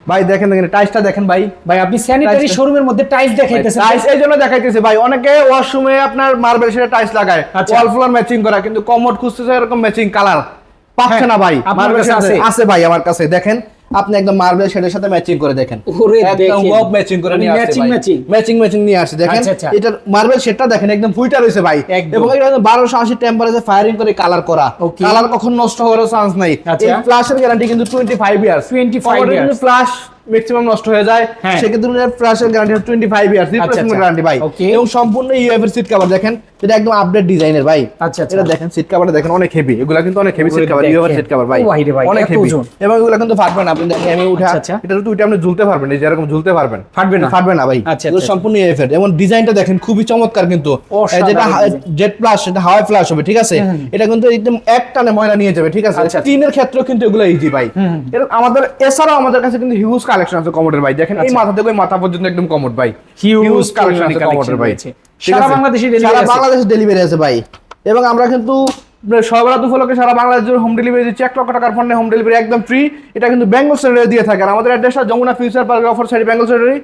ভাই দেখেন দেখেন টাইলসটা দেখেন ভাই। ভাই আপনি স্যানিটারি শোরুমের মধ্যে টাইলস দেখাইতেছেন। টাইলস এই জন্য দেখাইতেছে ভাই, অনেকে ওয়াশরুমে আপনার মার্বেল সেটা টাইলস লাগায়, আচ্ছা। ওয়াল ফ্লোর ম্যাচিং করা, কিন্তু কমোড খুঁজতেছে এরকম ম্যাচিং কালার পাচ্ছে না ভাই। আপনার মার্বেল কাছে আছে? আছে ভাই আমার কাছে, দেখেন আপনি একদম মার্বেল শেডের সাথে ম্যাচিং করে দেখেন, ওরে একদম দেখেন। ওয়াও ম্যাচিং করে মানে নিয়ে আসছে ভাই, matching। ম্যাচিং নিয়ে আসছে দেখেন। আচ্ছা, আচ্ছা। এটার মার্বেল শেডটা দেখেন একদম ফুইটা রয়েছে ভাই, একদম। এবং এটা 1280 টেম্পারেচারে ফায়ারিং করে কালার করা, Okay। কালার কখনো নষ্ট হওয়ার চান্স নাই। আচ্ছা। এই ফ্ল্যাশের গ্যারান্টি কিন্তু 25 ইয়ার্স। 25 years। ফ্ল্যাশ ম্যাক্সিমাম নষ্ট হয়ে যায়, হ্যাঁ। সেক্ষেত্রে ফ্ল্যাশের গ্যারান্টি 25 ইয়ার্স, রিপ্লেসমেন্ট আচ্ছা। গ্যারান্টি ভাই। Okay। এবং সম্পূর্ণ ইউএফ এর সিট কভার দেখেন, এটা একদম আপডেট ডিজাইনের ভাই। আচ্ছা, আচ্ছা। এটা দেখেন সিট কভারটা দেখেন অনেক হেভি, এগুলা কিন্তু অনেক হেভি সিট কভার, দেখেন। ইউএফ এর সিট কভার ভাই, ও ভাই রে ভাই, অনেক এত হেভি। ওজন। এবং এগুলা কিন্তু ফাটবে না, আপনি দেখেন আমি উঠা আচ্ছা। এটা তো উঠে আপনি ঝুলতে পারবেন, এই যে এরকম ঝুলতে পারবেন, ফাটবে না? ফাটবে না ভাই। আচ্ছা, এগুলো আচ্ছা। সম্পূর্ণ ইউএফ এর, এবং ডিজাইনটা দেখেন খুবই চমৎকার কিন্তু। অসাধারণ যেটা design। জেট প্লাস, সেটা হাওয়াই ফ্ল্যাশ হবে, ঠিক আছে? এটা কিন্তু একদম এক টানে ময়লা নিয়ে যাবে, ঠিক আছে? আচ্ছা, আচ্ছা। টিনের ক্ষেত্রেও কিন্তু এগুলো ইজি ভাই। এরকম আমাদের এছাড়াও আমাদের কাছে কিন্তু হিউজ কালেকশন আছে কমোডের ভাই, দেখেন এই আচ্ছা। মাথা থেকে ওই মাথা পর্যন্ত একদম কমোড ভাই, হিউজ কালেকশন আছে কমোডের ভাই। রয়েছে। ঠিক সারা আছে? বাংলাদেশে সারা ডেলিভারি আছে। বাংলাদেশে ডেলিভারি আছে ভাই, এবং আমরা কিন্তু সর্বরাত উপলক্ষে সারা বাংলাদেশ জুড়ে হোম ডেলিভারি দিচ্ছি। 1 লক্ষ টাকার পণ্যে হোম ডেলিভারি একদম ফ্রি। এটা কিন্তু বেঙ্গল সেন্টারে দিয়ে থাকে, আর আমাদের অ্যাড্রেসটা যমুনা ফিউচার পার্ক অফার সাইড বেঙ্গল সেন্টারে।